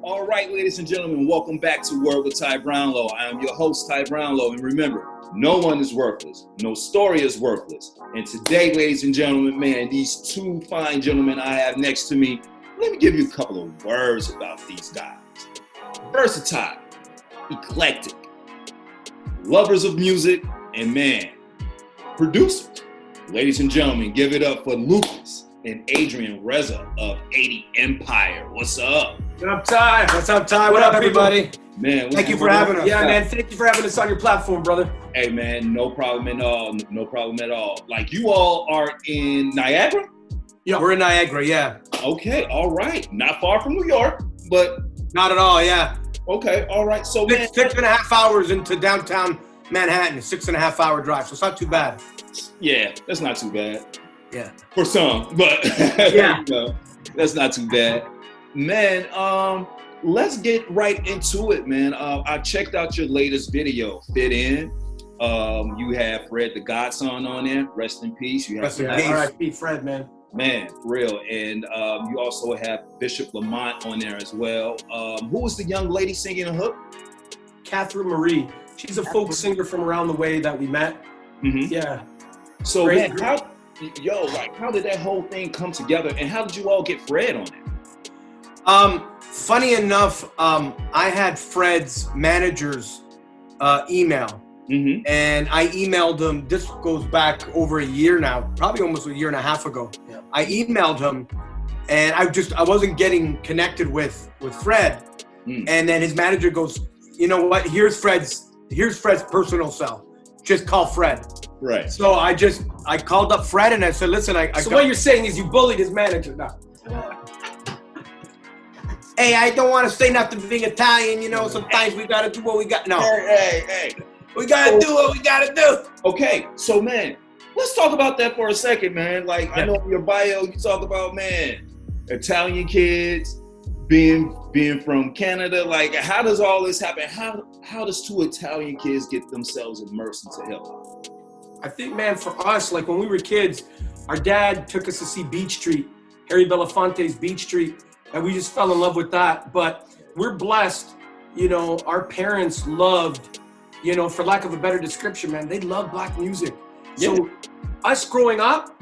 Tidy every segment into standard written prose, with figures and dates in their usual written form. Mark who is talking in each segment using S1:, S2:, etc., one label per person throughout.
S1: All right, ladies and gentlemen, welcome back to Word with Ty Brownlow. I am your host, Ty Brownlow, and remember, no one is worthless. No story is worthless. And today, ladies and gentlemen, man, these two fine gentlemen I have next to me, let me give you a couple of words about these guys. Versatile, eclectic, lovers of music, and man, producers. Ladies and gentlemen, give it up for Lucas and Adrian Rezza of 80 Empire. What's up?
S2: What up, Ty?
S3: What's up, Ty? What up, everybody?
S1: Man,
S3: thank you for having us.
S2: Yeah, man, thank you for having us on your platform, brother.
S1: Hey, man, no problem at all. No problem at all. Like, you all are in Niagara?
S3: Yeah, we're in Niagara, yeah.
S1: Okay, all right. Not far from New York, but...
S3: Not at all, yeah.
S1: Okay, all right. So,
S3: six and a half hours into downtown Manhattan, a 6.5 hour drive, so it's not too bad.
S1: Yeah, that's not too bad.
S3: Yeah.
S1: For some, but
S3: yeah,
S1: you know, that's not too bad. Man, let's get right into it, man. I checked out your latest video, Fit In. You have Fred the Godson on there. Rest in peace. You have
S3: Rest in peace.
S2: R.I.P. Fred, man.
S1: Man, for real. And you also have Bishop Lamont on there as well. Who was the young lady singing the hook?
S2: Catherine Marie. She's a folk singer from around the way that we met.
S1: Mm-hmm.
S2: Yeah.
S1: So, man, how did that whole thing come together, and how did you all get Fred on it?
S3: Funny enough, I had Fred's manager's email, and I emailed him. This goes back over a year now, probably almost a year and a half ago. Yeah. I emailed him, and I wasn't getting connected with Fred, and then his manager goes, you know what? Here's Fred's personal cell. Just call Fred.
S1: Right.
S3: So I called up Fred and I said, listen,
S2: So what you're saying is you bullied his manager now.
S3: Hey, I don't want to say nothing being Italian, you know, sometimes we got to do what we got. No.
S1: Hey.
S3: We got to do what we got to do.
S1: Okay, so, man, let's talk about that for a second, man. Like, I know in your bio, you talk about, man, Italian kids, being from Canada. Like, how does all this happen? How does two Italian kids get themselves immersed into hip-hop?
S2: I think, man, for us, like when we were kids, our dad took us to see Beach Street, Harry Belafonte's Beach Street, and we just fell in love with that. But we're blessed, you know, our parents loved, you know, for lack of a better description, man, they love black music. Yeah. So us growing up,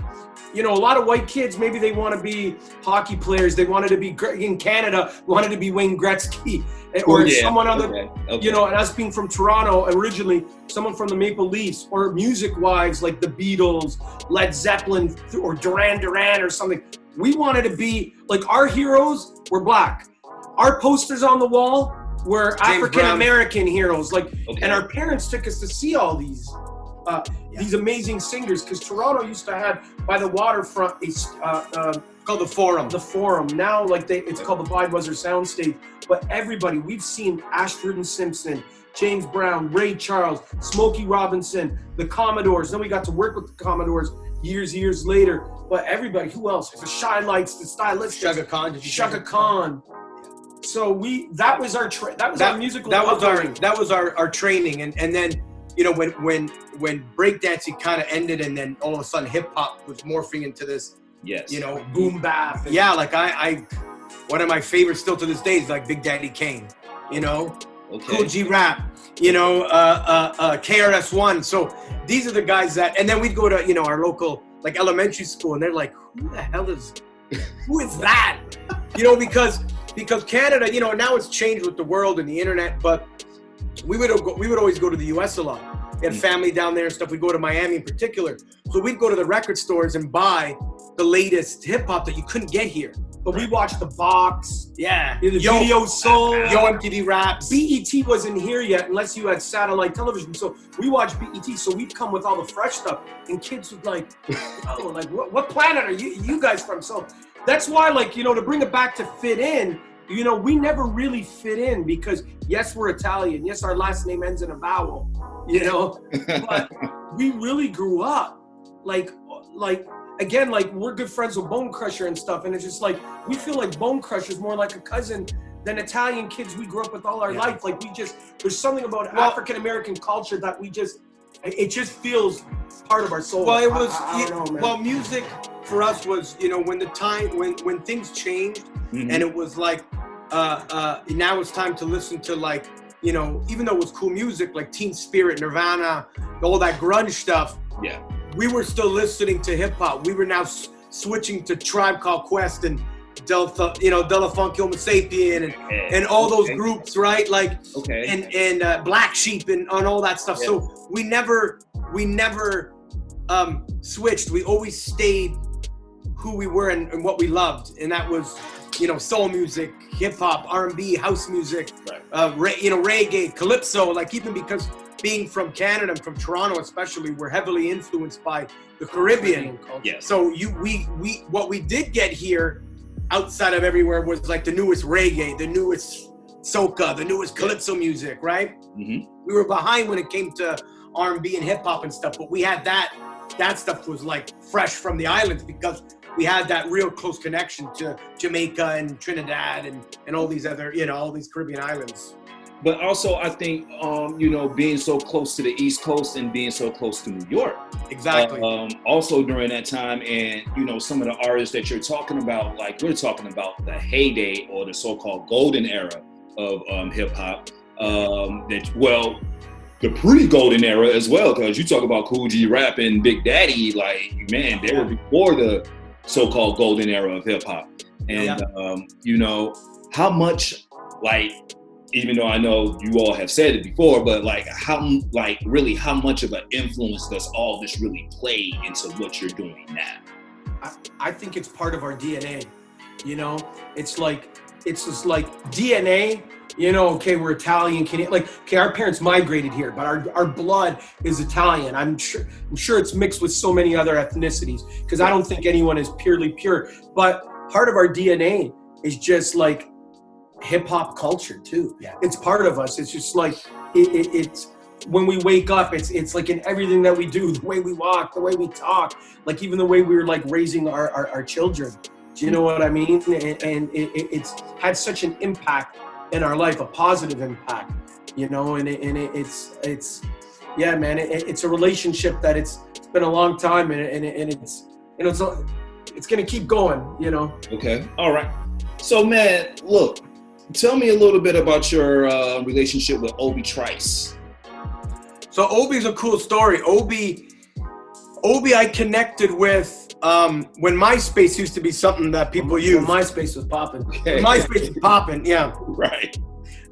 S2: you know, a lot of white kids, maybe they want to be hockey players. They wanted to be, in Canada, wanted to be Wayne Gretzky or someone on the, you know, and us being from Toronto originally, someone from the Maple Leafs, or music-wise, like the Beatles, Led Zeppelin, or Duran Duran or something. We wanted to be, like, our heroes were black. Our posters on the wall were African-American heroes. Like, and our parents took us to see all these amazing singers, because Toronto used to have, by the waterfront,
S3: called the Forum.
S2: The Forum. Now, like, it's called the Budweiser Soundstage. But everybody, we've seen Ashford and Simpson, James Brown, Ray Charles, Smokey Robinson, the Commodores. Then we got to work with the Commodores years later. But everybody, who else? The Shy Lights, the Stylistics. Shaka Khan. So that was our our musical upbringing.
S3: That was our training, and then, you know, when breakdancing kind of ended, and then all of a sudden hip hop was morphing into this, you know,
S2: boom bap.
S3: Yeah, like I one of my favorites still to this day is like Big Daddy Kane, you know, Cool G Rap, you know, KRS-One. So these are the guys that, and then we'd go to, you know, our local like elementary school, and they're like, who is that? You know, because Canada, you know, now it's changed with the world and the internet, but we would always go to the US a lot. We had family down there and stuff. We'd go to Miami in particular. So we'd go to the record stores and buy the latest hip hop that you couldn't get here.
S2: But we watched The Box.
S3: Yeah.
S2: The Video Soul.
S3: Yo MTV Raps.
S2: BET wasn't here yet unless you had satellite television. So we watched BET. So we'd come with all the fresh stuff. And kids would like, oh, like, what planet are you guys from? So that's why, like, you know, to bring it back to Fit In, you know, we never really fit in because, yes, we're Italian. Yes, our last name ends in a vowel, you know, but we really grew up like, again, like, we're good friends with Bone Crusher and stuff. And it's just like, we feel like Bone Crusher is more like a cousin than Italian kids we grew up with all our life. Like, there's something about African-American culture that it just feels part of our soul.
S3: Well, it was,
S2: I don't know, man.
S3: Well, music for us was, you know, when things changed, and it was like, now it's time to listen to like, you know, even though it was cool music like Teen Spirit, Nirvana, all that grunge stuff.
S1: Yeah.
S3: We were still listening to hip hop. We were now switching to Tribe Called Quest and De La Funk, Homo Sapien, and all those groups, right? Like, and Black Sheep and all that stuff. Yeah. So we never switched. We always stayed who we were and what we loved, and that was, you know, soul music, hip hop, R&B, house music, reggae, calypso. Like, even because being from Canada and from Toronto especially, we're heavily influenced by the Caribbean.
S1: Yes.
S3: So what we did get here outside of everywhere was like the newest reggae, the newest soca, the newest calypso music, right? Mm-hmm. We were behind when it came to R&B and hip hop and stuff, but we had that stuff was like fresh from the islands because we had that real close connection to Jamaica and Trinidad and all these other, you know, all these Caribbean islands.
S1: But also, I think, you know, being so close to the East Coast and being so close to New York.
S3: Exactly.
S1: Also during that time, and, you know, some of the artists that you're talking about, like we're talking about the heyday or the so-called golden era of hip hop. The pre-golden era as well, because you talk about Cool G Rap and Big Daddy, like, man, they were before the so-called golden era of hip hop. And, you know, how much, like, even though I know you all have said it before, but like how much of an influence does all this really play into what you're doing now?
S2: I think it's part of our DNA, you know? It's just like DNA, you know, okay, we're Italian, Canadian, like, okay, our parents migrated here, but our blood is Italian. I'm sure it's mixed with so many other ethnicities, because I don't think anyone is purely pure, but part of our DNA is just like hip hop culture too. Yeah. It's part of us. It's just like it's when we wake up, it's like in everything that we do, the way we walk, the way we talk, like even the way we're like raising our children. Do you know what I mean? And it's had such an impact in our life, a positive impact, you know, and it's yeah, man, it's a relationship that it's been a long time, and it's, you know, it's gonna keep going, you know.
S1: Okay. All right. So, man, look, tell me a little bit about your relationship with Obi Trice.
S3: So Obi's a cool story. Obi I connected with when MySpace used to be something that people used.
S2: MySpace was popping.
S3: Okay. MySpace was popping, yeah.
S1: Right.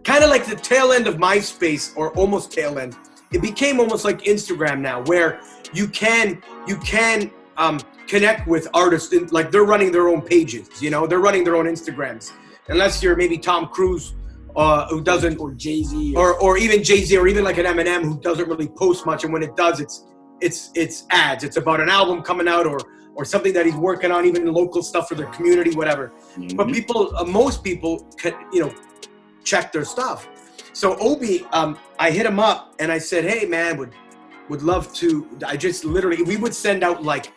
S3: Kind of like the tail end of MySpace, or almost tail end. It became almost like Instagram now, where you can connect with artists, like they're running their own pages, you know, they're running their own Instagrams. Unless you're maybe Tom Cruise, who doesn't, or Jay-Z, or even Jay-Z, or even like an Eminem who doesn't really post much, and when it does, it's ads. It's about an album coming out, or something that he's working on, even local stuff for their community, whatever. Mm-hmm. But most people, you know, check their stuff. So Obi, I hit him up and I said, hey man, would love to. We would send out like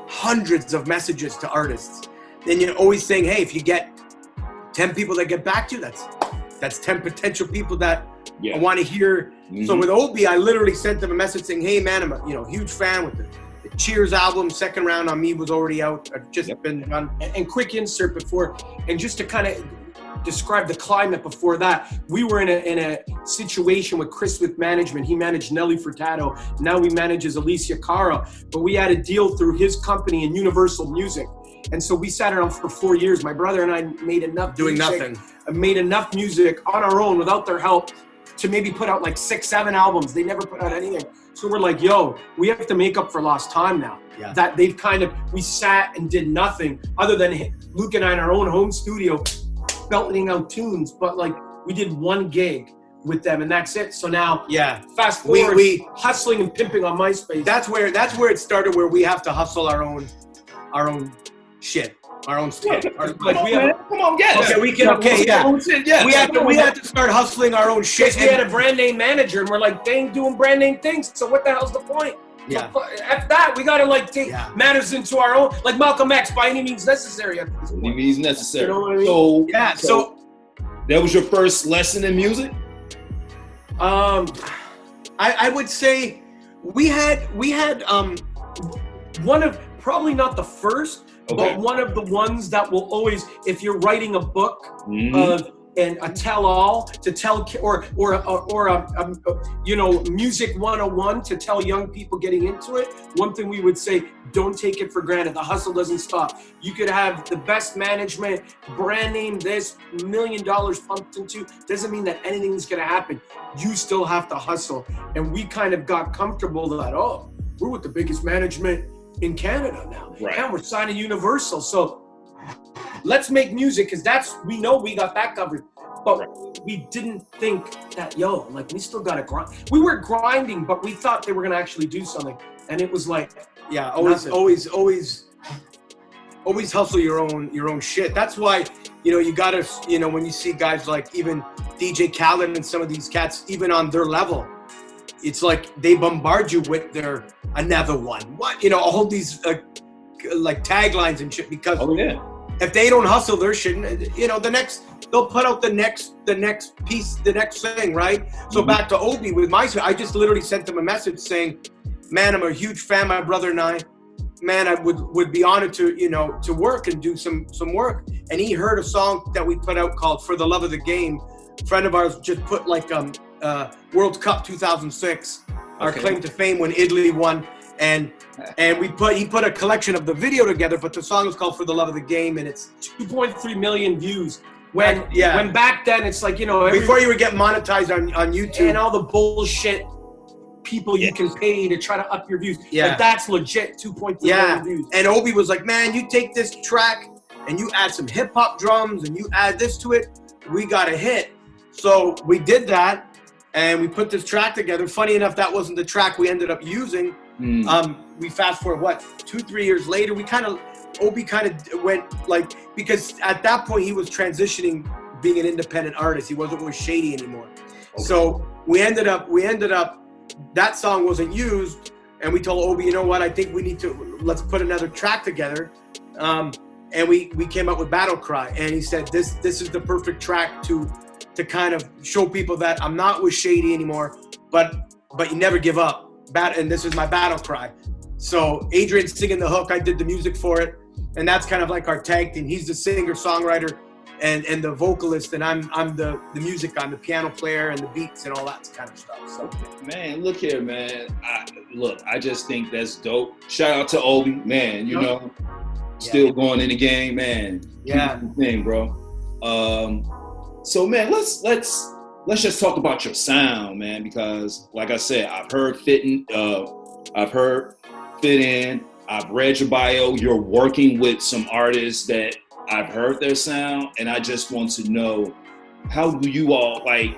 S3: hundreds of messages to artists, and you know, always saying, hey, if you get 10 people that get back to you, that's 10 potential people that I want to hear. Mm-hmm. So with Obi, I literally sent them a message saying, hey man, I'm a huge fan with the Cheers album. Second Round on Me was already out. I've just been done.
S2: And quick insert before, and just to kind of describe the climate before that, we were in a situation with Chris with management. He managed Nelly Furtado. Now he manages Alicia Cara, but we had a deal through his company in Universal Music. And so we sat around for 4 years. My brother and I made enough made enough music on our own without their help to maybe put out like 6-7 albums. They never put out anything. So we're like, yo, we have to make up for lost time now. Yeah. That we sat and did nothing other than Luke and I in our own home studio belting out tunes. But like, we did one gig with them and that's it. So now, fast forward, we hustling and pimping on MySpace.
S3: That's where it started, where we have to hustle our own shit, our own stuff.
S1: Come on, yes.
S3: Okay, we can. Okay, yeah. We had to start hustling our own shit.
S2: We had a brand name manager, and we're like, they ain't doing brand name things. So what the hell's the point?
S3: Yeah.
S2: So after that, we gotta like take matters into our own, like Malcolm X, by any means necessary.
S1: Any means necessary.
S2: You know what I mean?
S3: So
S1: that was your first lesson in music?
S3: I would say we had
S2: one of, probably not the first, But one of the ones that will always, if you're writing a book and a tell-all to tell, or music 101 to tell young people getting into it, one thing we would say, don't take it for granted. The hustle doesn't stop. You could have the best management, brand name, this $1 million pumped into, doesn't mean that anything's gonna happen. You still have to hustle. And we kind of got comfortable that, we're with the biggest management in Canada now.
S1: Right.
S2: And we're signing Universal. So let's make music, because we know we got that covered. But we didn't think that, we still got to grind. We were grinding, but we thought they were going to actually do something. And it was like,
S3: always hustle your own shit. That's why, you got to, when you see guys like even DJ Khaled and some of these cats, even on their level, it's like they bombard you with their another one. What, all these like taglines and shit, because if they don't hustle their shit, they'll put out the next piece, the next thing, right? So back to Obi with my, I just literally sent him a message saying, man, I'm a huge fan, my brother and I, man, I would be honored to, to work and do some work. And he heard a song that we put out called For the Love of the Game. A friend of ours just put World Cup 2006, our claim to fame when Italy won. And he put a collection of the video together, but the song is called For the Love of the Game, and it's
S2: 2.3 million views. When back then it's like,
S3: before you were getting monetized on YouTube
S2: and all the bullshit people you can pay to try to up your views.
S3: Yeah.
S2: But that's legit 2.3 million views.
S3: And Obi was like, man, you take this track and you add some hip hop drums and you add this to it, we got a hit. So we did that and we put this track together. Funny enough, that wasn't the track we ended up using. We fast forward 2-3 years later, Obi kind of went because at that point he was transitioning, being an independent artist. He wasn't with Shady anymore. So we ended up that song wasn't used, and we told Obi, you know what, I think we need to, let's put another track together. And we came up with Battle Cry, and he said this is the perfect track to kind of show people that I'm not with Shady anymore, but you never give up. And this is my battle cry. So Adrian's singing the hook, I did the music for it, and that's kind of like our tag team. He's the singer, songwriter, and the vocalist, and I'm the music guy, the piano player and the beats and all that kind of stuff. So
S1: man, look here, man. I just think that's dope. Shout out to Obi, man. Still going in the game, man.
S3: Yeah,
S1: thing, bro. So man, let's just talk about your sound, man, because like I said, I've heard Fit In, I've read your bio. You're working with some artists that I've heard their sound, and I just want to know, how do you all when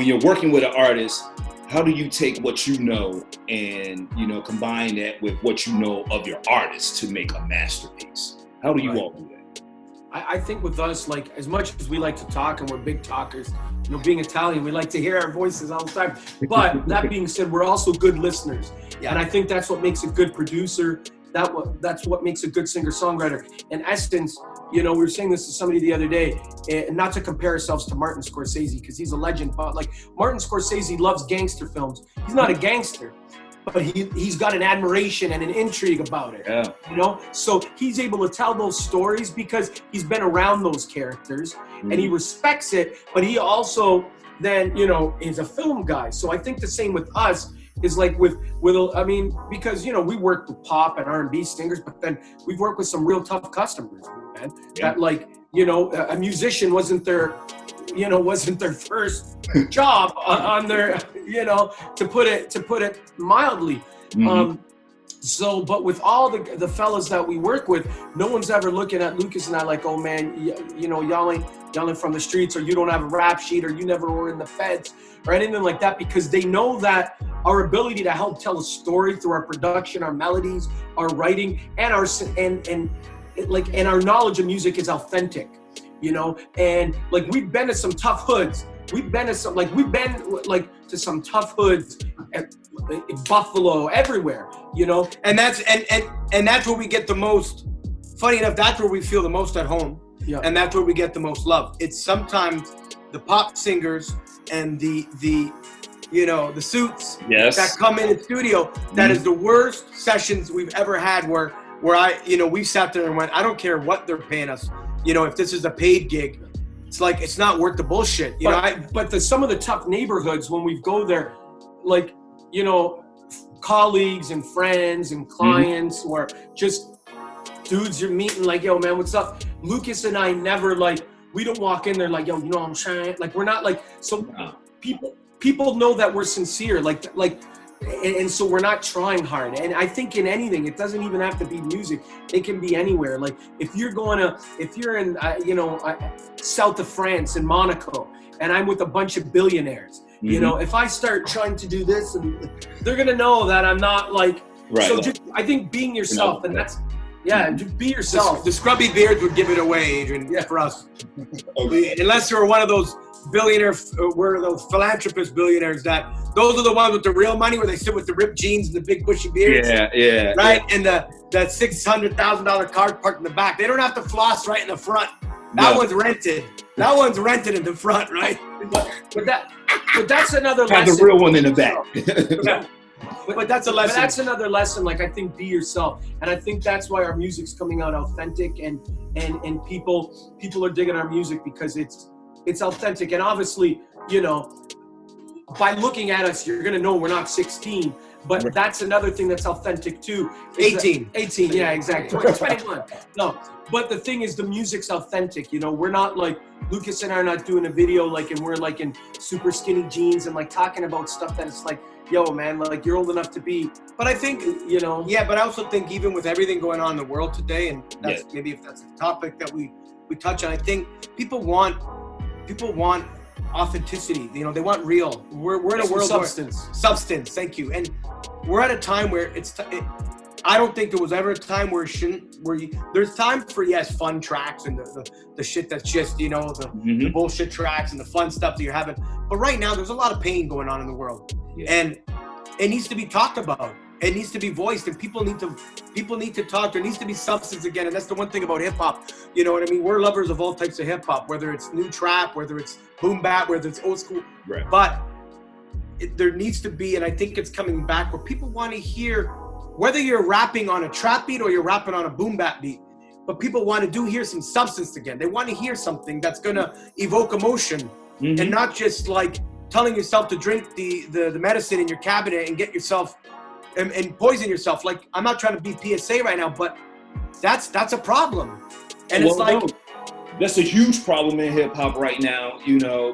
S1: you're working with an artist, how do you take what you know and, combine that with what you know of your artist to make a masterpiece? How do you all do that?
S2: I think with us, as much as we like to talk and we're big talkers, being Italian, we like to hear our voices all the time. But that being said, we're also good listeners. Yeah. And I think that's what makes a good producer. That's what makes a good singer-songwriter. In essence, we were saying this to somebody the other day, and not to compare ourselves to Martin Scorsese, because he's a legend, but Martin Scorsese loves gangster films. He's not a gangster, but he's got an admiration and an intrigue about it. Yeah. So he's able to tell those stories because he's been around those characters and he respects it, but he also then, is a film guy. So I think the same with us is because, we work with pop and R&B singers, but then we've worked with some real tough customers, man. Yeah. That a musician wasn't their first job on their, to put it mildly. But with all the fellas that we work with, no one's ever looking at Lucas and I like, oh man, y'all ain't from the streets, or you don't have a rap sheet, or you never were in the feds, or anything like that, because they know that our ability to help tell a story through our production, our melodies, our writing, and our knowledge of music is authentic. And we've been to some tough hoods. We've been to some to some tough hoods at Buffalo, everywhere,
S3: And that's where we get the most. Funny enough, that's where we feel the most at home. Yeah. And that's where we get the most love. It's sometimes the pop singers and the suits that come in the studio. That is the worst sessions we've ever had, where where we sat there and went, I don't care what they're paying us. If this is a paid gig, it's like, it's not worth the bullshit.
S2: But some of the tough neighborhoods, when we go there, like, colleagues and friends and clients or just dudes you're meeting, like, yo, man, what's up? Lucas and I never, like, we don't walk in there like, yo, I'm trying. Like, we're not like, so people know that we're sincere, and so we're not trying hard. And I think in anything, it doesn't even have to be music. It can be anywhere. Like, if you're in, south of France in Monaco, and I'm with a bunch of billionaires, if I start trying to do this, and they're going to know that I'm not like, right. So I think being yourself, and that's, just be yourself.
S3: The scrubby beards would give it away, Adrian, for us. Unless you're one of those we're those philanthropist billionaires those are the ones with the real money, where they sit with the ripped jeans and the big bushy beards.
S1: Yeah.
S3: Right? And that $600,000 car parked in the back. They don't have to floss right in the front. That one's rented. That one's rented in the front, right?
S2: But that's another lesson.
S1: Have the real one in the back.
S3: But that's a lesson.
S2: But that's another lesson. Like, I think be yourself, and I think that's why our music's coming out authentic, and people are digging our music because it's authentic. And obviously, by looking at us, you're gonna know we're not 16. But that's another thing that's authentic too.
S3: 18.
S2: 18, yeah, exactly. 21. No, but the thing is, the music's authentic. We're not like, Lucas and I are not doing a video like, and we're like in super skinny jeans and like talking about stuff that it's like, yo, man, like, you're old enough to be. But I think,
S3: Yeah, but I also think even with everything going on in the world today, and that's maybe if that's a topic that we touch on, I think people want authenticity. They want real. We're in a world substance. Thank you. And we're at a time where I don't think there was ever a time where there's time for, fun tracks and the shit that's just, the bullshit tracks and the fun stuff that you're having. But right now there's a lot of pain going on in the world. Yeah. And it needs to be talked about. It needs to be voiced, and people need to talk. There needs to be substance again. And that's the one thing about hip hop. You know what I mean? We're lovers of all types of hip hop, whether it's new trap, whether it's boom bap, whether it's old school.
S1: Right.
S3: But there needs to be, and I think it's coming back, where people want to hear, whether you're rapping on a trap beat or you're rapping on a boom bap beat, but people want to hear some substance again. They want to hear something that's going to evoke emotion, and not just like telling yourself to drink the medicine in your cabinet and get yourself and poison yourself. Like, I'm not trying to be PSA right now, but that's a problem. And
S1: that's a huge problem in hip hop right now,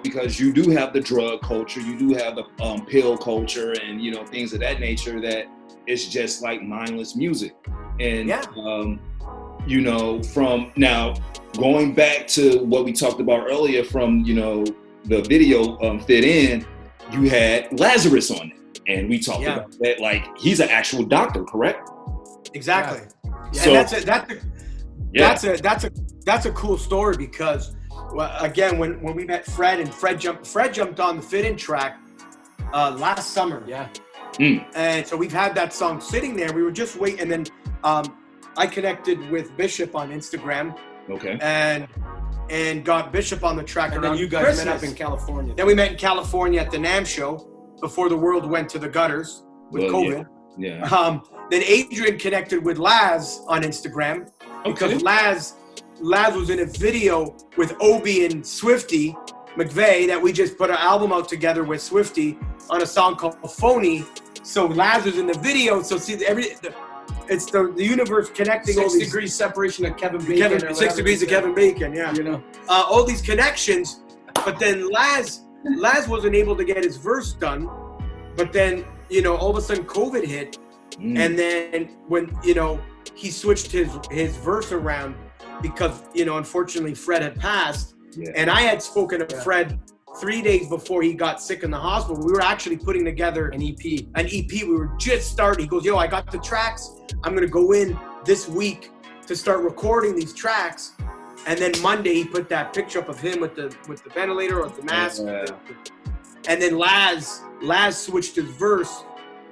S1: because you do have the drug culture, you do have the pill culture, and things of that nature, that it's just like mindless music. And from now going back to what we talked about earlier, from the video Fit In, you had Lazarus on it. And we talked about that, like, he's an actual doctor, correct?
S3: Exactly. Yeah.
S1: So,
S3: and that's a cool story, because, again, when we met Fred, and Fred jumped on the Fit In track last summer.
S2: Yeah.
S3: And so we've had that song sitting there. We were just waiting, and then I connected with Bishop on Instagram.
S1: Okay.
S3: And got Bishop on the track.
S2: And then you guys met up in California.
S3: Then we met in California at the NAMM show, before the world went to the gutters with COVID.
S1: Yeah.
S3: Then Adrian connected with Laz on Instagram, because Laz was in a video with Obi and Swifty McVeigh, that we just put an album out together with Swifty on a song called Phony. So Laz was in the video. So see, it's the universe connecting.
S2: 6 degrees separation of Kevin Bacon.
S3: 6 degrees of Kevin Bacon, yeah. All these connections. But then Laz wasn't able to get his verse done, but then, all of a sudden COVID hit, and then when, he switched his verse around, because, unfortunately Fred had passed, and I had spoken to Fred 3 days before he got sick in the hospital. We were actually putting together an EP. We were just starting. He goes, yo, I got the tracks. I'm going to go in this week to start recording these tracks. And then Monday he put that picture up of him with the ventilator or the mask. And then Laz switched his verse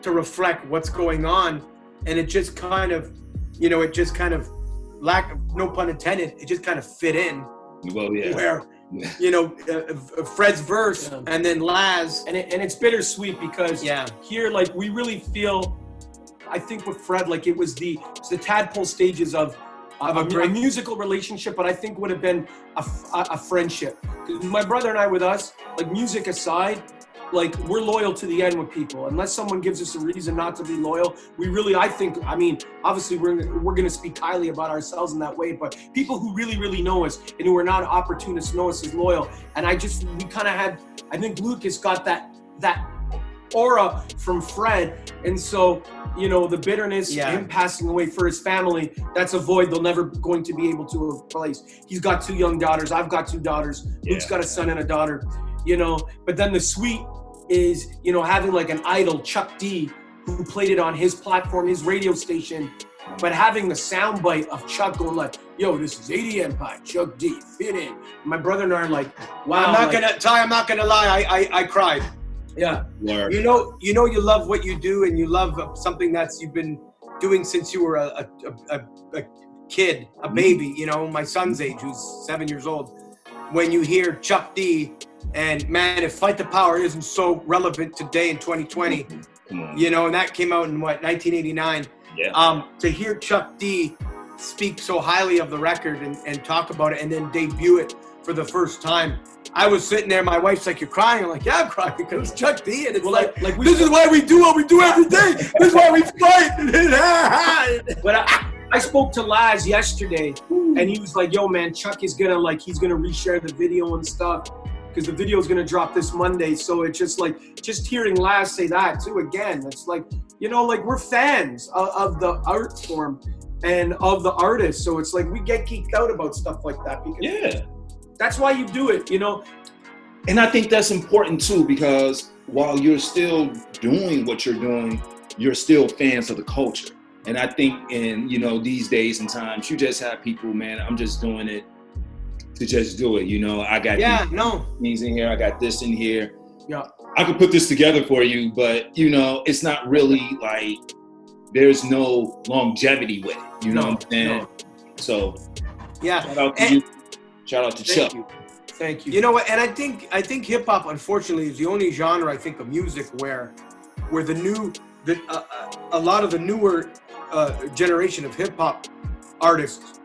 S3: to reflect what's going on. And it just kind of, no pun intended, it just kind of fit in.
S1: Well, yeah.
S3: Where, Fred's verse and then Laz.
S2: And it's bittersweet, because here, like, we really feel I think with Fred, like it was the tadpole stages of a musical relationship, but I think would have been a friendship. 'Cause my brother and I, with us, like music aside, like we're loyal to the end with people. Unless someone gives us a reason not to be loyal, we really, I mean, obviously we're going to speak highly about ourselves in that way, but people who really, really know us and who are not opportunists know us as loyal. And we kind of had, I think Lucas got that aura from Fred. And so, you know, the bitterness, him passing away for his family, that's a void they'll never going to be able to replace. He's got 2 young daughters. I've got 2 daughters. Luke's got a son and a daughter, you know, but then the sweet is, you know, having like an idol, Chuck D, who played it on his platform, his radio station, but having the soundbite of Chuck going like, yo, this is 80 Empire, Chuck D, fit in. My brother and I are like, wow.
S3: I'm not gonna lie, I cried.
S2: Yeah.
S1: Word.
S3: You know you love what you do, and you love something you've been doing since you were a kid, a baby, you know, my son's age, who's 7 years old. When you hear Chuck D, and man, if Fight the Power isn't so relevant today in 2020, you know, and that came out in 1989.
S1: Yeah.
S3: To hear Chuck D speak so highly of the record and talk about it and then debut it for the first time, I was sitting there, my wife's like, you're crying? I'm like, yeah, I'm crying because it's Chuck D, and it's like this is why we do what we do every day. This is why we fight.
S2: But I spoke to Laz yesterday, and he was like, yo, man, Chuck is gonna he's gonna reshare the video and stuff, because the video is gonna drop this Monday. So it's just hearing Laz say that too, again, it's like, you know, like we're fans of the art form and of the artist. So it's like we get geeked out about stuff like that, because that's why you do it, you know?
S1: And I think that's important too, because while you're still doing what you're doing, you're still fans of the culture. And I think in, you know, these days and times, you just have people, man, I'm just doing it to just do it. You know, I got things in here, I got this in here.
S2: Yeah.
S1: I could put this together for you, but, you know, it's not really like, there's no longevity with it. You know what I'm saying?
S2: No.
S1: So,
S3: yeah.
S1: Shout out to you. Shout out to Chuck.
S2: Thank you.
S3: You know what? And I think hip hop, unfortunately, is the only genre I think of music where a lot of the newer generation of hip hop artists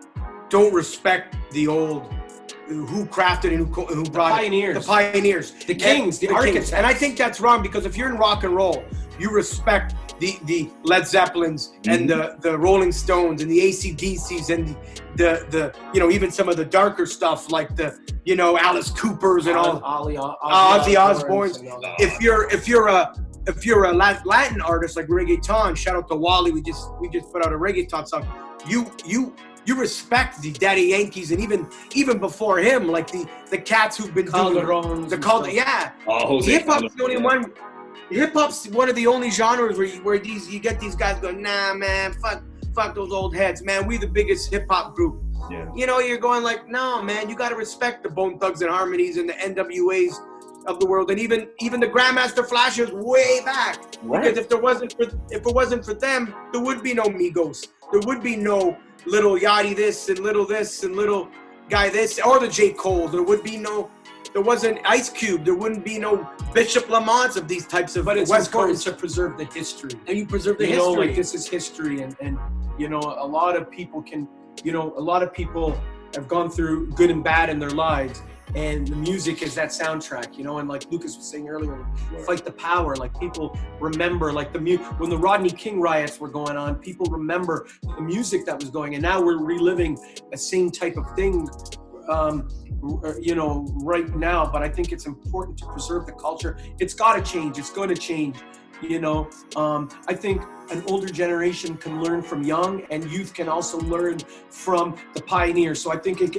S3: don't respect the old, who crafted and who brought
S2: the
S3: pioneers,
S2: the kings, the architects.
S3: And I think that's wrong, because if you're in rock and roll, you respect the Led Zeppelins and the Rolling Stones and the AC/DCs and the you know, even some of the darker stuff like the, you know, Alice Coopers and all Ozzy Osbournes. If you're a Latin artist like reggaeton, shout out to Wally, we just put out a reggaeton song. You respect the Daddy Yankees, and even before him, like the cats who've been doing hip hop's the only one. Hip hop's one of the only genres where you get these guys going, nah, man, fuck those old heads, man. We the biggest hip hop group.
S1: Yeah.
S3: You know, you're going like, no, man, you got to respect the Bone Thugs and Harmonies and the NWAs of the world, and even the Grandmaster Flashers way back.
S1: Right.
S3: Because if it wasn't for them, there would be no Migos. There would be no Little Yachty this and Little Guy this, or the J. Cole. There wasn't Ice Cube. There wouldn't be no Bishop Lamonts of these types of.
S2: But it's
S3: West
S2: important
S3: Coast.
S2: to preserve the history.
S3: And you preserve the
S2: You
S3: history.
S2: know, like this is history, and you know, a lot of people have gone through good and bad in their lives, and the music is that soundtrack, you know. And like Lucas was saying earlier, Fight the Power, like people remember, like when the Rodney King riots were going on, people remember the music that was going, and now we're reliving the same type of thing, you know, right now. But I think it's important to preserve the culture. It's got to change. It's going to change. You know, I think an older generation can learn from young, and youth can also learn from the pioneers. So I think it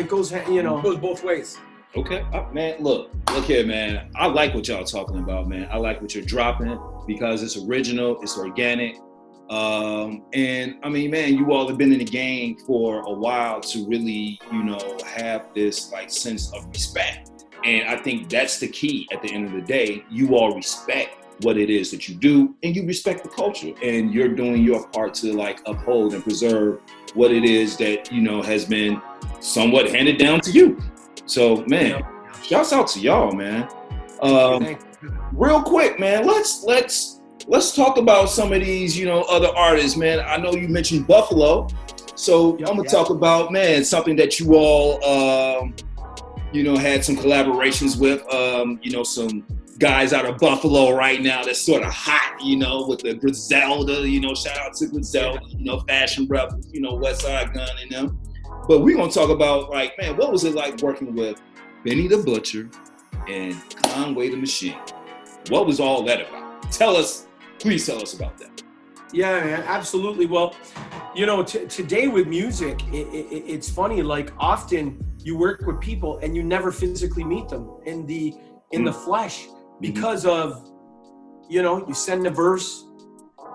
S2: goes, you know,
S3: It goes both ways.
S1: Okay, man, look here, man. I like what y'all talking about, man. I like what you're dropping, because it's original, it's organic. And I mean, man, you all have been in the game for a while to really, you know, have this like sense of respect. And I think that's the key at the end of the day. You all respect what it is that you do, and you respect the culture, and you're doing your part to like uphold and preserve what it is that, you know, has been somewhat handed down to you. So, man, shouts out to y'all, man. Real quick, man, let's let's talk about some of these, other artists, man. I know you mentioned Buffalo. So I'm going to talk about, man, something that you all, had some collaborations with, some guys out of Buffalo right now that's sort of hot, with the Griselda, shout out to Griselda, Fashion Rebels, West Side Gun and them. But we're going to talk about, like, man, what was it like working with Benny the Butcher and Conway the Machine? What was all that about? Please tell us about that.
S2: Yeah, man, absolutely. Well, today with music, it's funny, like often you work with people and you never physically meet them in the flesh because of, you send a verse,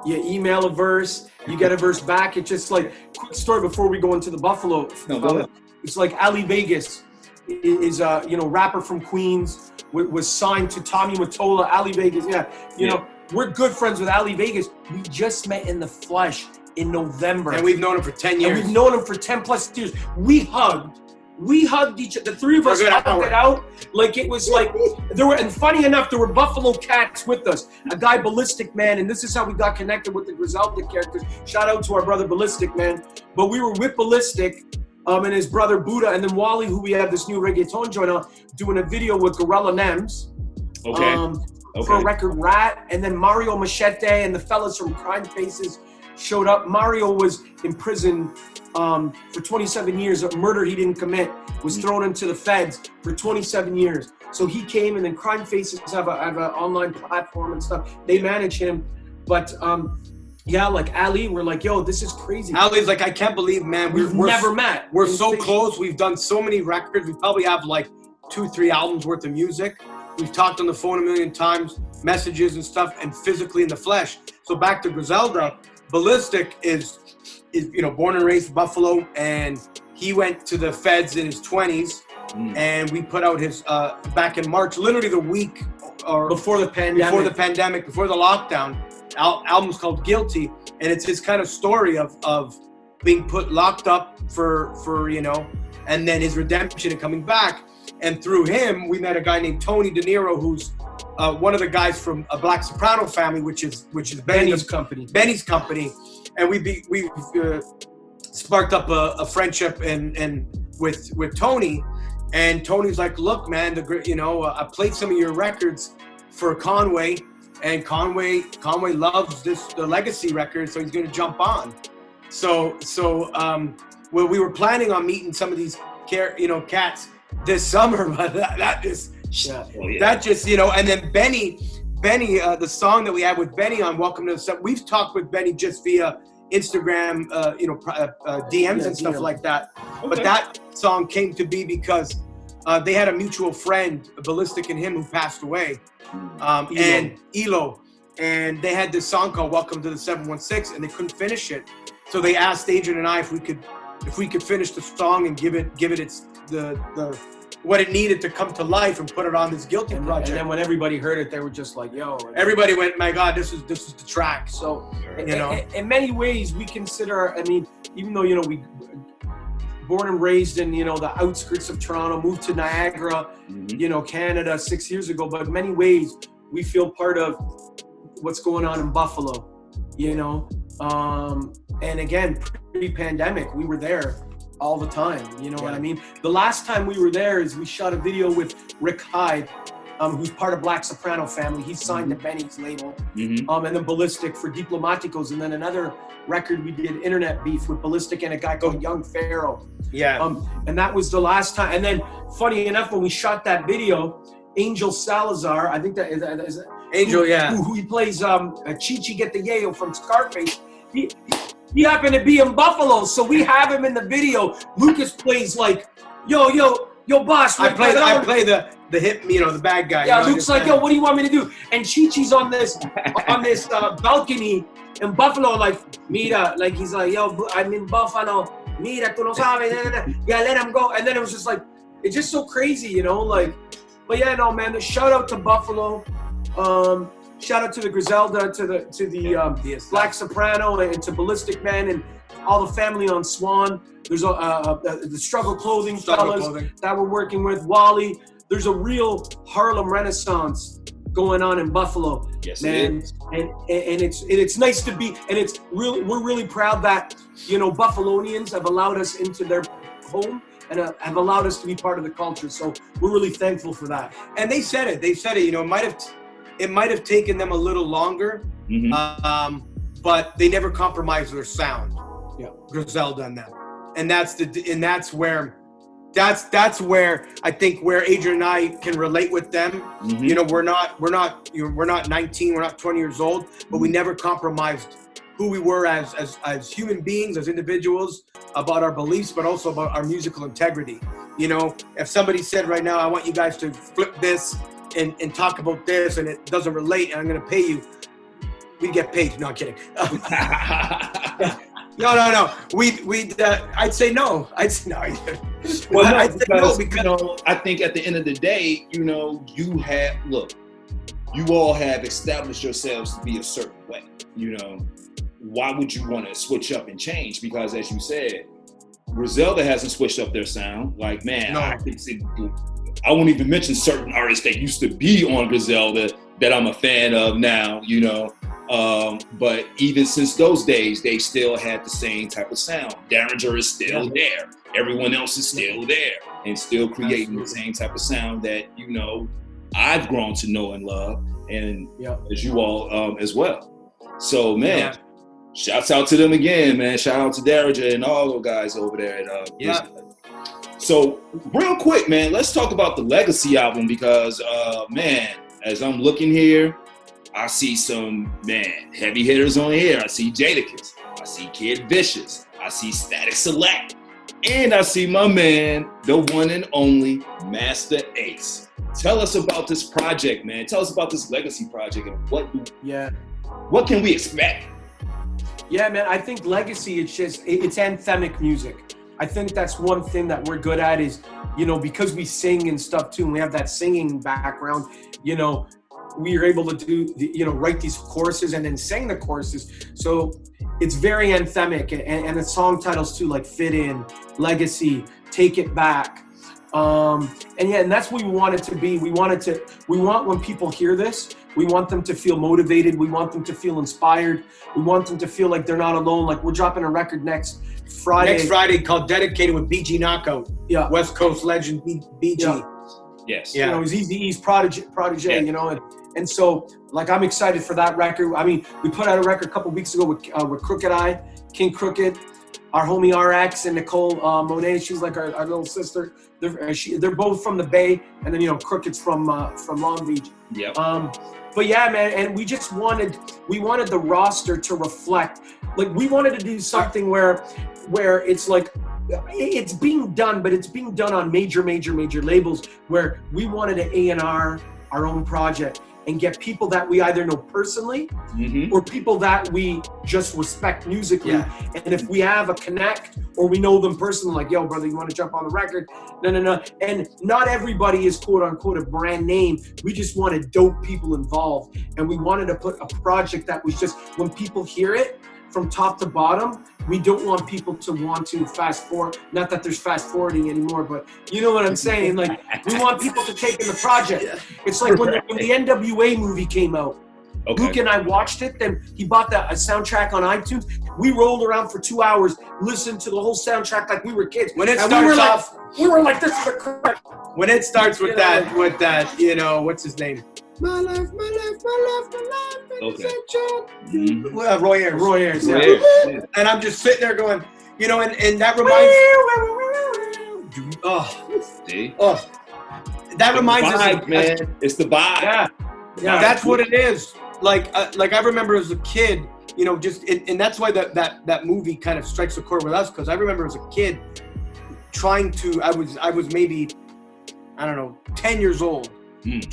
S2: you email a verse, you get a verse back. It's just like, quick story before we go into the Buffalo.
S1: No, go ahead.
S2: It's like Ali Vegas is a, rapper from Queens, was signed to Tommy Mottola. Ali Vegas, we're good friends with Ali Vegas. We just met in the flesh in November.
S3: And we've known him for 10 years.
S2: And we've known him for 10 plus years. We hugged each other. The three of us hugged it out. Like it was like, and funny enough, there were Buffalo cats with us. A guy, Ballistic Man, and this is how we got connected with the Griselda characters. Shout out to our brother Ballistic Man. But we were with Ballistic and his brother Buddha, and then Wally, who we have this new reggaeton joint on, doing a video with Gorilla Nems.
S1: Okay.
S2: For a record Rat, and then Mario Machete and the fellas from Crime Faces showed up. Mario was in prison for 27 years. A murder he didn't commit, was thrown into the feds for 27 years. So he came, and then Crime Faces have an online platform and stuff. They manage him, but like Ali, we're like, yo, this is crazy.
S3: Ali's like, I can't believe, man, we've never met. We're so close. We've done so many records. We probably have like 2-3 albums worth of music. We've talked on the phone a million times, messages and stuff, and physically in the flesh. So back to Griselda, Ballistic is born and raised Buffalo, and he went to the feds in his 20s, and we put out his back in March, literally the week or
S2: before the pandemic,
S3: before the lockdown. Album's called Guilty, and it's his kind of story of being put locked up for and then his redemption and coming back. And through him, we met a guy named Tony De Niro, who's one of the guys from a Black Soprano family, which is
S2: Benny's company.
S3: Benny's company, and we sparked up a friendship and with Tony, and Tony's like, look, man, I played some of your records for Conway, and Conway loves the Legacy record, so he's gonna jump on. So we were planning on meeting some of these cats this summer, but that just and then Benny, the song that we had with Benny on Welcome to the Sun, we've talked with Benny just via Instagram, DMs and stuff like that. Okay. But that song came to be because they had a mutual friend, Ballistic and him, who passed away, and Elo, and they had this song called Welcome to the 716, and they couldn't finish it, so they asked Adrian and I if we could finish the song and give it its the what it needed to come to life and put it on this Guilty project.
S2: And then when everybody heard it, they were just like, yo.
S3: Everybody went, my God, this is the track.
S2: So, in many ways, we consider, even though, we born and raised in, the outskirts of Toronto, moved to Niagara, Canada 6 years ago, but in many ways, we feel part of what's going on in Buffalo, and again, pre-pandemic, we were there all the time, what I mean? The last time we were there is we shot a video with Rick Hyde, who's part of Black Soprano family. He's signed to Benny's label, and then Ballistic for Diplomaticos, and then another record we did, Internet Beef, with Ballistic and a guy called Young Pharaoh. And that was the last time. And then, funny enough, when we shot that video, Angel Salazar, I think that is
S3: Angel,
S2: who he plays Chichi Get the Yayo from Scarface. He happened to be in Buffalo, so we have him in the video. Lucas plays like, yo, boss.
S3: I play the hip, the bad guy.
S2: Yeah, Luke's like, yo, what do you want me to do? And Chichi's on this balcony in Buffalo, like, mira, like he's like, yo, I'm in Buffalo. Mira, tú no sabes. Yeah, let him go. And then it was just like, it's just so crazy, like. But yeah, no, man. Shout out to Buffalo. Shout out to the Griselda, to the Black Soprano, and to Ballistic Man, and all the family on Swan. There's the Struggle Clothing fellas that we're working with. Wally. There's a real Harlem Renaissance going on in Buffalo.
S1: Yes,
S2: man.
S1: it is.
S2: And it's nice to be, and we're really proud that, you know, Buffalonians have allowed us into their home and have allowed us to be part of the culture. So we're really thankful for that.
S3: And they said it, you know, it might have taken them a little longer, but they never compromised their sound.
S2: Yeah.
S3: Griselda and them. And that's where I think where Adrian and I can relate with them. You know, we're not 19, we're not 20 years old, but we never compromised who we were as human beings, as individuals, about our beliefs, but also about our musical integrity. You know, if somebody said right now, I want you guys to flip this and talk about this, and it doesn't relate, and I'm going to pay you, we get paid. No, I'm kidding. No. I'd say no.
S1: Well, no, I'd say no because, you know, I think at the end of the day, you know, you all have established yourselves to be a certain way. You know, why would you want to switch up and change? Because as you said, Griselda hasn't switched up their sound. Like, man,
S3: no.
S1: I won't even mention certain artists that used to be on Griselda that I'm a fan of now, you know. But even since those days, they still had the same type of sound. Derringer is still there. Everyone else is still there and still creating the same type of sound that, you know, I've grown to know and love, and as you all as well. So, man, shouts out to them again, man. Shout out to Derringer and all those guys over there at So, real quick, man, let's talk about the Legacy album because, man, as I'm looking here, I see some, man, heavy hitters on here. I see Jadakiss. I see Kid Vicious. I see Static Select. And I see my man, the one and only Master Ace. Tell us about this project, man. Tell us about this Legacy project and what can we expect?
S2: Yeah, man, I think Legacy, it's anthemic music. I think that's one thing that we're good at is, you know, because we sing and stuff too, and we have that singing background, you know, we are able to write these choruses and then sing the choruses. So it's very anthemic, and the song titles too, like Fit In, Legacy, Take It Back. And that's what we want it to be. We want when people hear this, we want them to feel motivated. We want them to feel inspired. We want them to feel like they're not alone. Like we're dropping a record next Friday called Dedicated with BG Knockout. Yeah. West Coast legend BG.
S1: Yeah. Yes.
S2: Yeah. You know, he's Eazy-E's protege, you know, and so like I'm excited for that record. I mean, we put out a record a couple weeks ago with Crooked Eye, King Crooked, our homie RX and Nicole Monet. She's like our little sister. They're both from the Bay, and then, you know, Crooked's from Long Beach. Yeah. But yeah, man, and we wanted the roster to reflect, like we wanted to do something where it's like it's being done, but it's being done on major labels, where we wanted to A&R our own project and get people that we either know personally or people that we just respect musically. Yeah. And if we have a connect or we know them personally, like, yo, brother, you want to jump on the record? No. And not everybody is quote unquote a brand name. We just wanted dope people involved. And we wanted to put a project that was just, when people hear it from top to bottom, we don't want people to want to fast forward. Not that there's fast forwarding anymore, but you know what I'm saying? Like, we want people to take in the project. Yeah. It's like when the NWA movie came out. Okay. Luke and I watched it, then he bought a soundtrack on iTunes. We rolled around for 2 hours, listened to the whole soundtrack like we were kids.
S3: When it starts off,
S2: we were like, this is a crap.
S3: When it starts with that, you know, what's his name? My life. Okay. Roy Ayers. Yeah. And I'm just sitting there going, you know, and that reminds. That reminds us,
S1: man. It's the vibe.
S3: Yeah. That's what it is. Like I remember as a kid, you know, and that's why that movie kind of strikes a chord with us, because I remember as a kid trying to. I was maybe, I don't know, 10 years old.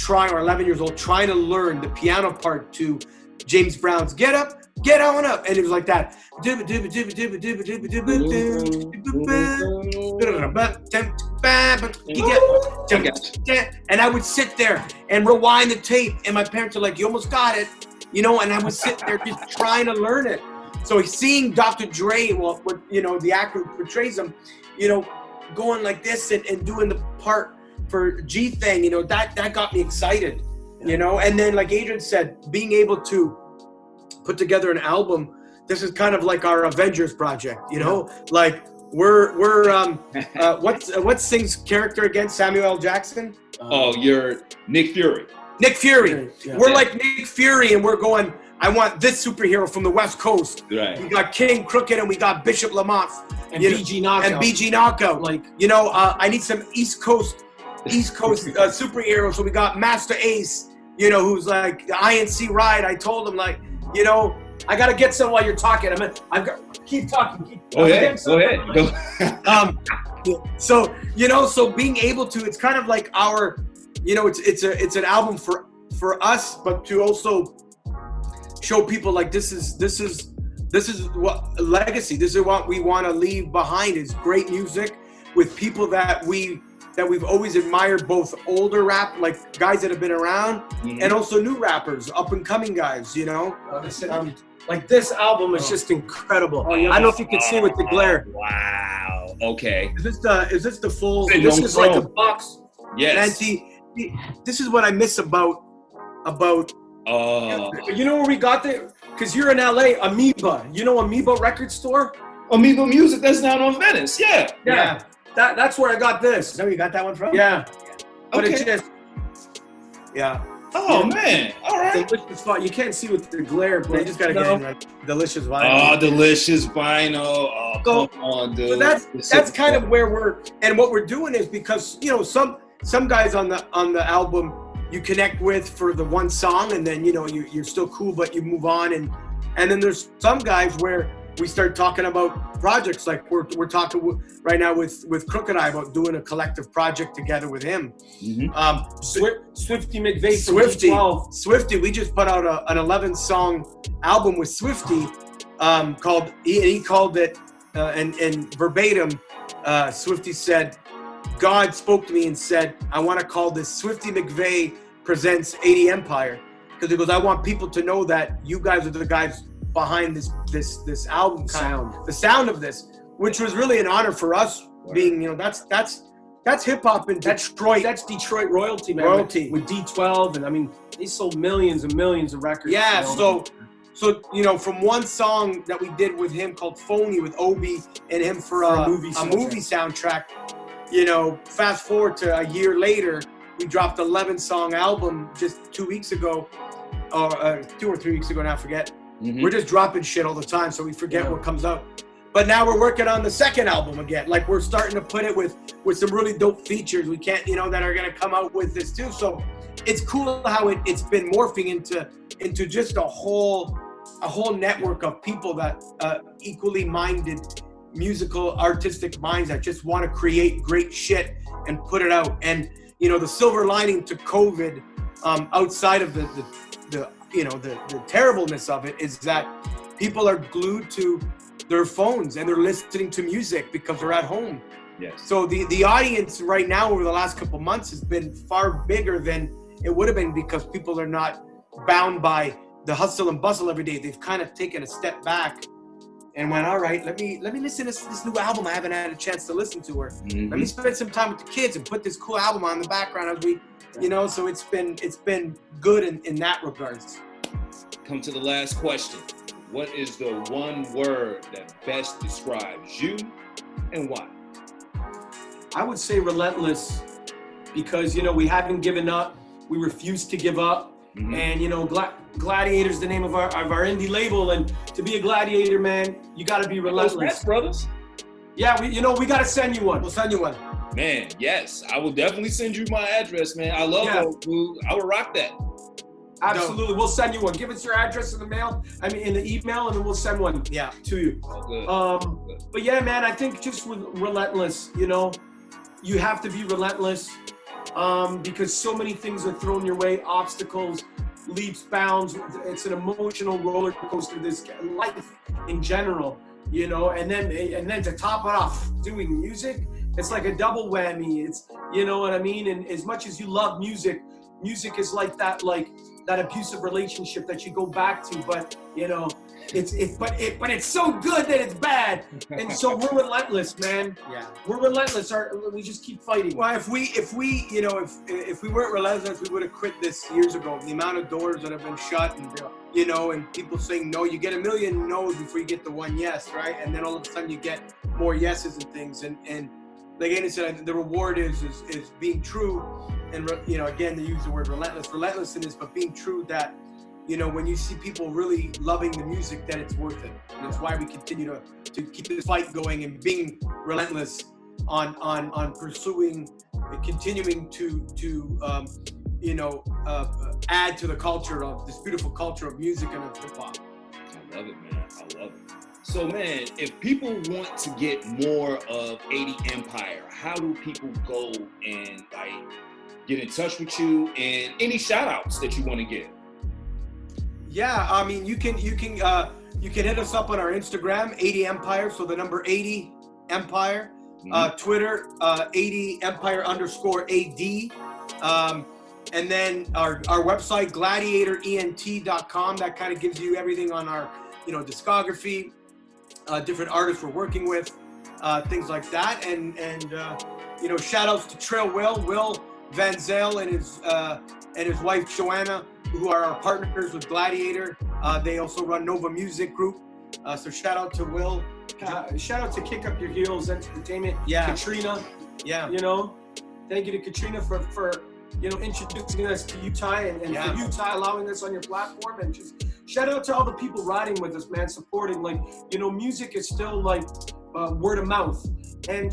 S3: Or 11 years old, trying to learn the piano part to James Brown's Get Up, Get On Up. And it was like that. And I would sit there and rewind the tape. And my parents are like, you almost got it. You know, and I would sit there just trying to learn it. So seeing Dr. Dre, you know, the actor who portrays him, you know, going like this and doing the part for G thing, you know, that got me excited. you know. And then, like Adrian said, being able to put together an album, this is kind of like our Avengers project, you know. Like we're what sings character again? Samuel L. Jackson.
S1: You're Nick Fury.
S3: Nick Fury.
S2: Yeah.
S3: We're like Nick Fury, and we're going, I want this superhero from the West Coast.
S1: Right.
S3: We got King Crooked, and we got Bishop Lamont.
S2: And BG Knockout.
S3: And BG Knockout.
S2: Like,
S3: you know, I need some East Coast superheroes. So we got Master Ace, you know, who's like the INC Ride. I told him, like, you know,
S2: I gotta get some while you're talking. Keep talking.
S1: Go ahead.
S3: So, you know, so being able to, it's kind of like our, you know, it's an album for us, but to also show people like this is what legacy. This is what we want to leave behind, is great music with people that we've always admired, both older rap, like guys that have been around, and also new rappers, up and coming guys, you know.
S2: Like this album is just incredible. I don't know if you can see with the glare.
S1: Wow. Okay.
S3: Is this the full?
S2: This is like a box.
S1: Yes.
S3: This is what I miss about.
S2: You know where we got there? Because you're in LA, Amoeba. You know Amoeba record store?
S1: Amoeba Music, that's down on Venice. Yeah.
S2: That's where I got this.
S3: Is that where you got that one from?
S2: Yeah. But
S1: Okay.
S2: it's just
S1: Oh man. All right.
S2: delicious fun. You can't see with the glare, but
S3: They just gotta get in right. Delicious vinyl.
S1: Oh, delicious vinyl. Oh,
S3: So-
S1: come on, dude.
S3: So that's kind of where what we're doing is, because, you know, some guys on the album you connect with for the one song, and then, you know, you're still cool, but you move on, and then there's some guys where we start talking about projects, like we're talking right now with Crooked Eye about doing a collective project together with him.
S2: Swifty McVeigh from D12.
S3: Swifty, we just put out an 11-song album with Swifty, called he called it and verbatim, Swifty said, God spoke to me and said, I want to call this Swifty McVeigh Presents 80 Empire, because he goes, I want people to know that you guys are the guys behind this album
S2: Sound.
S3: the sound of this, which was really an honor for us, being, you know, that's hip hop in Detroit.
S2: That's Detroit royalty, man.
S3: Royalty.
S2: With D12, and I mean, they sold millions and millions of records.
S3: Yeah,
S2: you know?
S3: so you know, from one song that we did with him called Phony with Obi and him for a movie soundtrack, you know, fast forward to a year later, we dropped an 11-song album just 2 weeks ago, or 2 or 3 weeks ago now, I forget. We're just dropping shit all the time, so we forget what comes out. But now we're working on the second album again. Like, we're starting to put it with some really dope features we can't, you know, that are gonna come out with this too. So it's cool how it's been morphing into just a whole network of people that equally minded musical artistic minds that just want to create great shit and put it out. And, you know, the silver lining to COVID, outside of the you know, the terribleness of it, is that people are glued to their phones and they're listening to music because they're at home.
S1: Yes.
S3: So the audience right now over the last couple months has been far bigger than it would have been, because people are not bound by the hustle and bustle every day. They've kind of taken a step back and went, all right, let me listen to this new album I haven't had a chance to listen to, or let me spend some time with the kids and put this cool album on in the background as we, you know. So it's been good in that regards.
S1: Come to the last question. What is the one word that best describes you, and why?
S2: I would say relentless, because, you know, we haven't given up. We refuse to give up. And, you know, Gladiator's the name of our indie label, and to be a gladiator, man, you got to be relentless.
S1: Yes, brothers.
S2: Yeah, we got to send you one.
S3: We'll send you one.
S1: Man, yes, I will definitely send you my address, man. I love those, dude. I would rock that.
S2: Absolutely, we'll send you one. Give us your address in the mail. I mean, in the email, and then we'll send one.
S3: Yeah.
S2: To you.
S1: Oh, good.
S2: But yeah, man, I think just with relentless, you know, you have to be relentless, because so many things are thrown your way, obstacles, leaps, bounds. It's an emotional roller coaster, this life in general, you know, and then to top it off, doing music, it's like a double whammy. It's, you know what I mean? And as much as you love music is like that abusive relationship that you go back to, but, you know, but it's so good that it's bad. And so we're relentless, man.
S3: Yeah.
S2: We're relentless. We just keep fighting.
S3: Well, if we weren't relentless, we would have quit this years ago. The amount of doors that have been shut, and and people saying no. You get a million no's before you get the one yes, right? And then all of a sudden you get more yeses and things. And like Andy said, the reward is being true. And again, they use the word relentless in this, but being true that. When you see people really loving the music, that it's worth it. And that's why we continue to keep this fight going and being relentless on pursuing and continuing to add to the culture of this beautiful culture of music and of hip hop.
S1: I love it, man. I love it. So, man, if people want to get more of 80 Empire, how do people go and get in touch with you, and any shout outs that you want to give?
S3: Yeah, I mean, you can hit us up on our Instagram, 80 Empire, so the number 80 Empire, Twitter, 80 Empire _AD, and then our website, gladiatorent.com. That kind of gives you everything on our discography, different artists we're working with, things like that, and shout outs to Trail Will Van Zyl and his wife Joanna, who are our partners with Gladiator. They also run Nova Music Group. So shout out to Will.
S2: Shout out to Kick Up Your Heels Entertainment.
S3: Yeah.
S2: Katrina.
S3: Yeah.
S2: Thank you to Katrina for introducing us to you, Ty, and for you, Ty, allowing us on your platform. And just shout out to all the people riding with us, man, supporting. Music is still word of mouth. And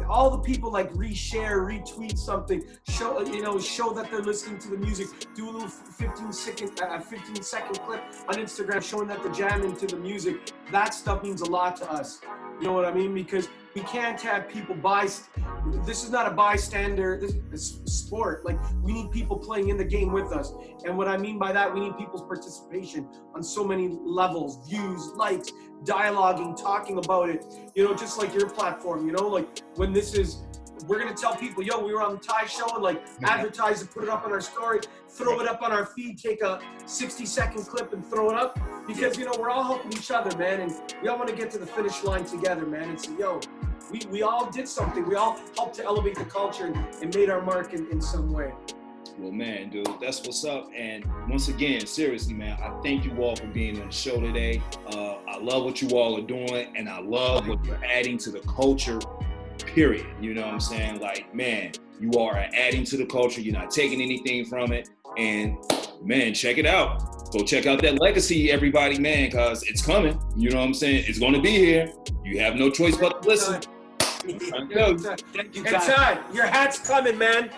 S2: all the people reshare, retweet something, show that they're listening to the music. Do a little 15 second clip on Instagram showing that they're jamming to the music. That stuff means a lot to us. You know what I mean? Because we can't have people this is not a bystander. This is sport. We need people playing in the game with us. And what I mean by that, we need people's participation on so many levels, views, likes, dialoguing, talking about it, just like your platform, when we're going to tell people, we were on the Ty show, and advertise it, put it up on our story, throw it up on our feed, take a 60-second clip and throw it up, because, we're all helping each other, man, and we all want to get to the finish line together, man, and say, we all did something. We all helped to elevate the culture and made our mark in some way.
S1: Well, man, dude, that's what's up. And once again, seriously, man, I thank you all for being on the show today. I love what you all are doing, and I love what you're adding to the culture, period. You know what I'm saying? Man, you are adding to the culture. You're not taking anything from it. And, man, check it out. Go check out that legacy, everybody, man, because it's coming. You know what I'm saying? It's going to be here. You have no choice but to listen.
S2: Thank you, Ty. Your hat's coming, man.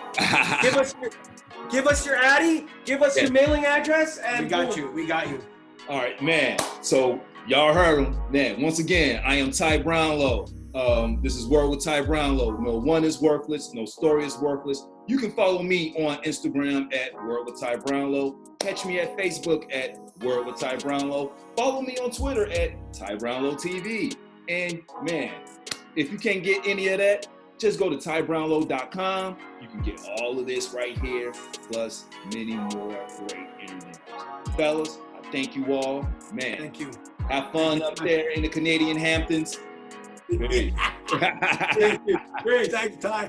S2: Give us your Addy, give us your mailing address, and
S3: we got you.
S1: All right, man. So y'all heard him, man. Once again, I am Ty Brownlow. This is Word with Ty Brownlow. No one is worthless. No story is worthless. You can follow me on Instagram at Word with Ty Brownlow. Catch me at Facebook at Word with Ty Brownlow. Follow me on Twitter at Ty Brownlow TV. And man, if you can't get any of that, just go to tybrownlow.com. You can get all of this right here, plus many more great interviews. Fellas, I thank you all. Man,
S3: thank you.
S1: Have fun up there in the Canadian Hamptons.
S3: Thank you. Great. Thanks, Ty.